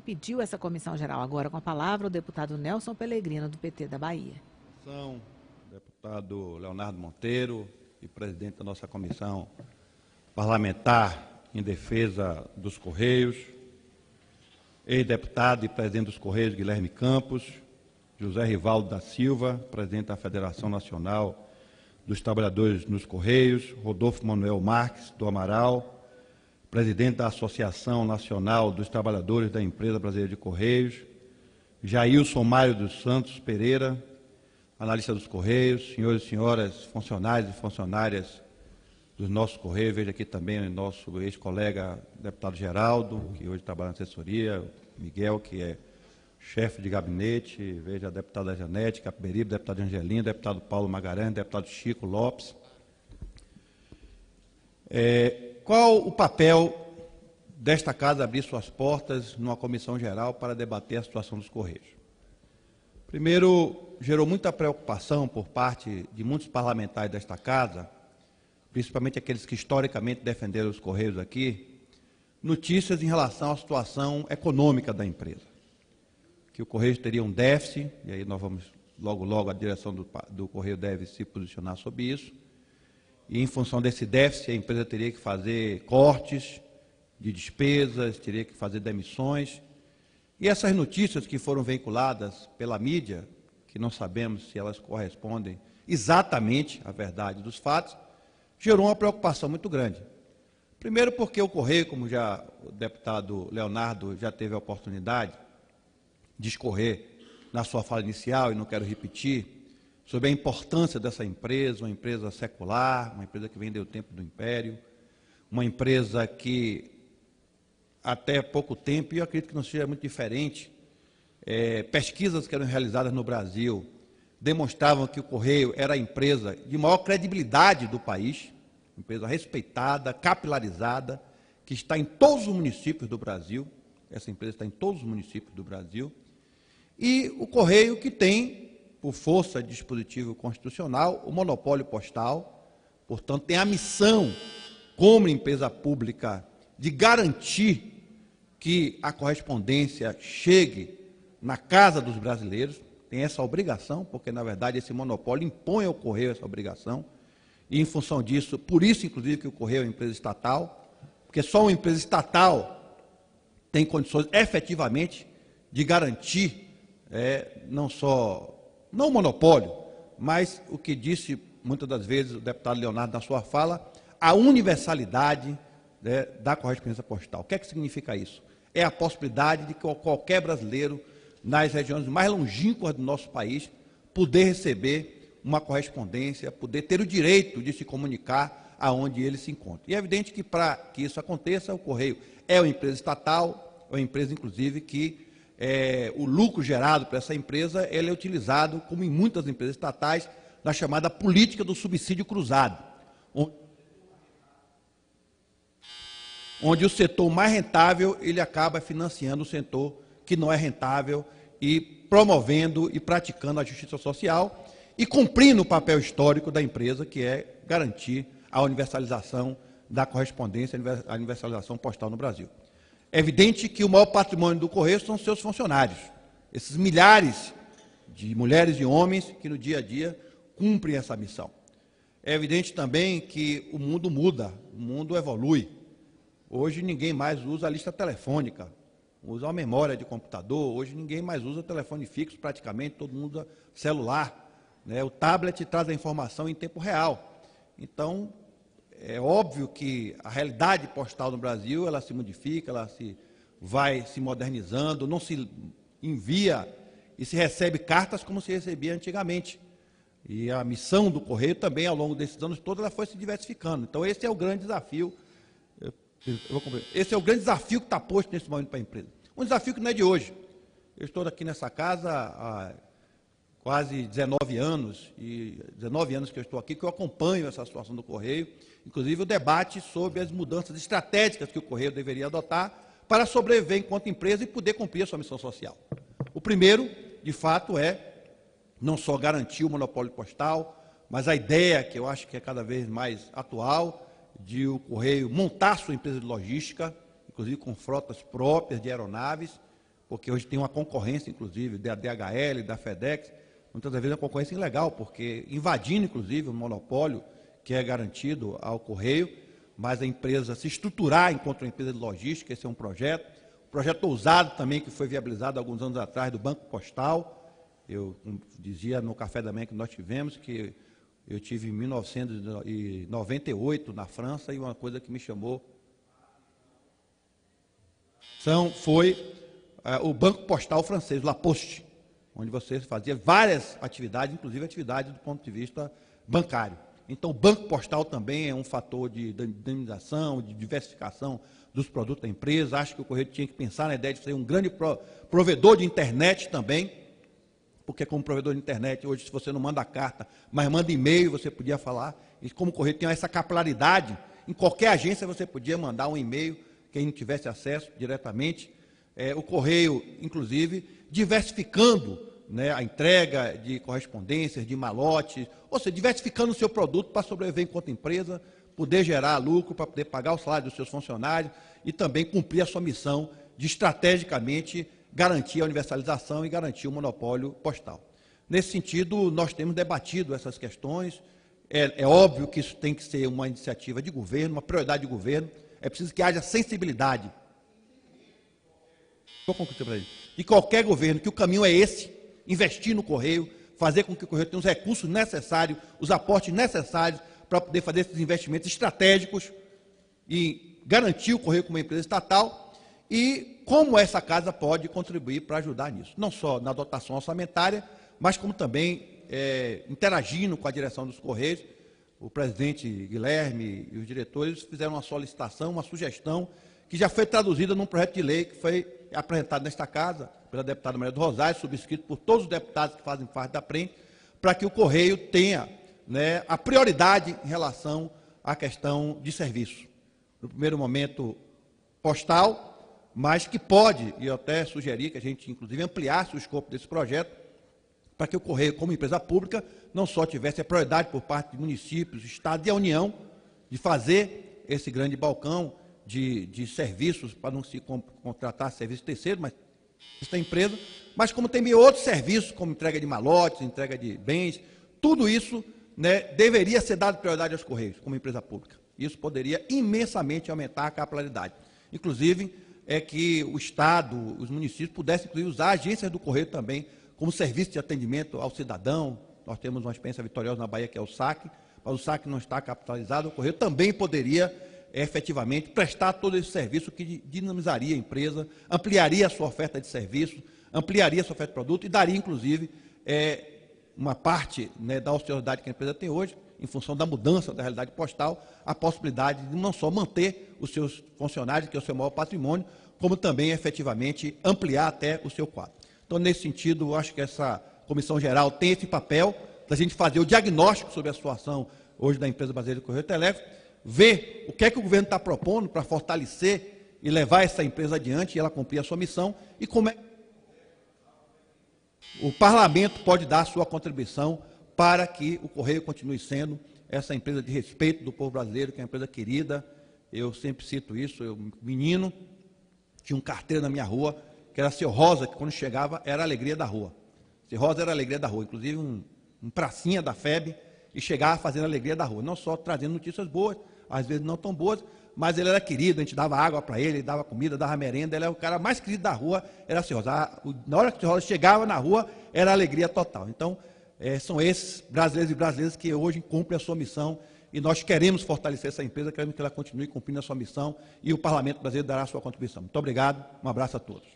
pediu essa comissão geral. Agora, com a palavra, o deputado Nelson Pellegrino, do PT da Bahia. Deputado Leonardo Monteiro e presidente da nossa comissão parlamentar em defesa dos Correios, ex-deputado e presidente dos Correios Guilherme Campos, José Rivaldo da Silva, presidente da Federação Nacional dos Trabalhadores nos Correios, Rodolfo Manuel Marques do Amaral, presidente da Associação Nacional dos Trabalhadores da Empresa Brasileira de Correios, Jailson Mário dos Santos Pereira, analista dos Correios, senhores e senhoras funcionários e funcionárias dos nossos Correios, vejo aqui também o nosso ex-colega deputado Geraldo, que hoje trabalha na assessoria, Miguel, que é chefe de gabinete, vejo a deputada Janete Capiberibe, deputado Angelino, deputado Paulo Magalhães, deputado Chico Lopes. Qual o papel desta casa abrir suas portas numa comissão geral para debater a situação dos Correios? Primeiro, gerou muita preocupação por parte de muitos parlamentares desta casa, principalmente aqueles que historicamente defenderam os Correios aqui, notícias em relação à situação econômica da empresa. Que o Correio teria um déficit, e aí nós vamos, logo, a direção do Correio deve se posicionar sobre isso, e em função desse déficit a empresa teria que fazer cortes de despesas, teria que fazer demissões, e essas notícias que foram veiculadas pela mídia, que não sabemos se elas correspondem exatamente à verdade dos fatos, gerou uma preocupação muito grande. Primeiro porque o Correio, como já o deputado Leonardo já teve a oportunidade de discorrer na sua fala inicial, e não quero repetir, sobre a importância dessa empresa, uma empresa secular, uma empresa que vem do tempo do Império, uma empresa que até pouco tempo, e eu acredito que não seja muito diferente, pesquisas que eram realizadas no Brasil demonstravam que o Correio era a empresa de maior credibilidade do país, empresa respeitada, capilarizada, que está em todos os municípios do Brasil, essa empresa está em todos os municípios do Brasil, e o Correio que tem, por força de dispositivo constitucional, o monopólio postal, portanto, tem a missão, como empresa pública, de garantir que a correspondência chegue na casa dos brasileiros, tem essa obrigação, porque, na verdade, esse monopólio impõe ao Correio essa obrigação, e, em função disso, por isso, inclusive, que o Correio é uma empresa estatal, porque só uma empresa estatal tem condições, efetivamente, de garantir, não o monopólio, mas o que disse, muitas das vezes, o deputado Leonardo, na sua fala, a universalidade da correspondência postal. O que é que significa isso? É a possibilidade de que qualquer brasileiro, nas regiões mais longínquas do nosso país, poder receber uma correspondência, poder ter o direito de se comunicar aonde ele se encontra. E é evidente que, para que isso aconteça, o Correio é uma empresa estatal, é uma empresa, inclusive, que o lucro gerado por essa empresa ele é utilizado, como em muitas empresas estatais, na chamada política do subsídio cruzado, onde o setor mais rentável ele acaba financiando o setor que não é rentável e promovendo e praticando a justiça social e cumprindo o papel histórico da empresa, que é garantir a universalização da correspondência, a universalização postal no Brasil. É evidente que o maior patrimônio do Correio são seus funcionários, esses milhares de mulheres e homens que no dia a dia cumprem essa missão. É evidente também que o mundo muda, o mundo evolui. Hoje ninguém mais usa a lista telefônica, usa a memória de computador, hoje ninguém mais usa telefone fixo, praticamente todo mundo usa celular, O tablet traz a informação em tempo real. Então, é óbvio que a realidade postal no Brasil, ela se modifica, ela vai se modernizando, não se envia e se recebe cartas como se recebia antigamente. E a missão do Correio também, ao longo desses anos todos, ela foi se diversificando. Então, esse é o grande desafio. Esse é o grande desafio que está posto nesse momento para a empresa. Um desafio que não é de hoje. Eu estou aqui nessa casa há quase 19 anos, e 19 anos que eu estou aqui, que eu acompanho essa situação do Correio, inclusive o debate sobre as mudanças estratégicas que o Correio deveria adotar para sobreviver enquanto empresa e poder cumprir a sua missão social. O primeiro, de fato, é não só garantir o monopólio postal, mas a ideia, que eu acho que é cada vez mais atual, de o Correio montar sua empresa de logística, inclusive com frotas próprias de aeronaves, porque hoje tem uma concorrência, inclusive, da DHL, da FedEx, muitas vezes é uma concorrência ilegal, porque invadindo, inclusive, o monopólio que é garantido ao Correio, mas a empresa se estruturar enquanto uma empresa de logística, esse é um projeto ousado também, que foi viabilizado alguns anos atrás do Banco Postal. Eu dizia no café da manhã que nós tivemos, que eu tive em 1998 na França, e uma coisa que me chamou foi o Banco Postal francês, La Poste, onde você fazia várias atividades, inclusive atividades do ponto de vista bancário. Então, o Banco Postal também é um fator de dinamização, de diversificação dos produtos da empresa. Acho que o Correio tinha que pensar na ideia de ser um grande provedor de internet também, porque como provedor de internet, hoje, se você não manda carta, mas manda e-mail, você podia falar. E como o Correio tem essa capilaridade, em qualquer agência você podia mandar um e-mail, quem não tivesse acesso diretamente. O Correio, inclusive, diversificando, né, a entrega de correspondências, de malotes, ou seja, diversificando o seu produto para sobreviver enquanto empresa, poder gerar lucro, para poder pagar o salário dos seus funcionários e também cumprir a sua missão de estrategicamente garantir a universalização e garantir o monopólio postal. Nesse sentido, nós temos debatido essas questões. É óbvio que isso tem que ser uma iniciativa de governo, uma prioridade de governo. É preciso que haja sensibilidade. Vou concluir para ele. De qualquer governo, que o caminho é esse: investir no Correio, fazer com que o Correio tenha os recursos necessários, os aportes necessários para poder fazer esses investimentos estratégicos e garantir o Correio como uma empresa estatal, e como essa casa pode contribuir para ajudar nisso. Não só na dotação orçamentária, mas como também interagindo com a direção dos Correios. O presidente Guilherme e os diretores fizeram uma solicitação, uma sugestão, que já foi traduzida num projeto de lei que foi apresentado nesta casa pela deputada Maria do Rosário, subscrito por todos os deputados que fazem parte da PREM, para que o Correio tenha, né, a prioridade em relação à questão de serviço. No primeiro momento, postal, mas que pode, e eu até sugeri que a gente, inclusive, ampliasse o escopo desse projeto, para que o Correio, como empresa pública, não só tivesse a prioridade por parte de municípios, Estado e a União, de fazer esse grande balcão de serviços, para não se contratar serviço terceiro, mas esta empresa, mas como tem outros serviços, como entrega de malotes, entrega de bens, tudo isso, né, deveria ser dado prioridade aos Correios, como empresa pública. Isso poderia imensamente aumentar a capilaridade. Inclusive, que o Estado, os municípios pudessem, inclusive, usar agências do Correio também como serviço de atendimento ao cidadão. Nós temos uma experiência vitoriosa na Bahia, que é o SAC, mas o SAC não está capitalizado. O Correio também poderia, efetivamente, prestar todo esse serviço que dinamizaria a empresa, ampliaria a sua oferta de serviço, ampliaria a sua oferta de produto e daria, inclusive, uma parte, né, da ociosidade que a empresa tem hoje, em função da mudança da realidade postal, a possibilidade de não só manter os seus funcionários, que é o seu maior patrimônio, como também, efetivamente, ampliar até o seu quadro. Então, nesse sentido, eu acho que essa Comissão Geral tem esse papel da gente fazer o diagnóstico sobre a situação hoje da empresa brasileira de Correio Telégrafo, ver o que é que o governo está propondo para fortalecer e levar essa empresa adiante e ela cumprir a sua missão, e como o parlamento pode dar a sua contribuição para que o Correio continue sendo essa empresa de respeito do povo brasileiro, que é uma empresa querida. Eu sempre cito isso. Eu, menino, tinha um carteiro na minha rua, que era Seu Rosa, que quando chegava era a alegria da rua. Seu Rosa era a alegria da rua, inclusive um pracinha da FEB, e chegava fazendo a alegria da rua, não só trazendo notícias boas, às vezes não tão boas, mas ele era querido, a gente dava água para ele, dava comida, dava merenda, ele era o cara mais querido da rua, era Seu Rosa. Na hora que o Seu Rosa chegava na rua, era alegria total. Então, são esses brasileiros e brasileiras que hoje cumprem a sua missão, e nós queremos fortalecer essa empresa, queremos que ela continue cumprindo a sua missão, e o Parlamento brasileiro dará a sua contribuição. Muito obrigado, um abraço a todos.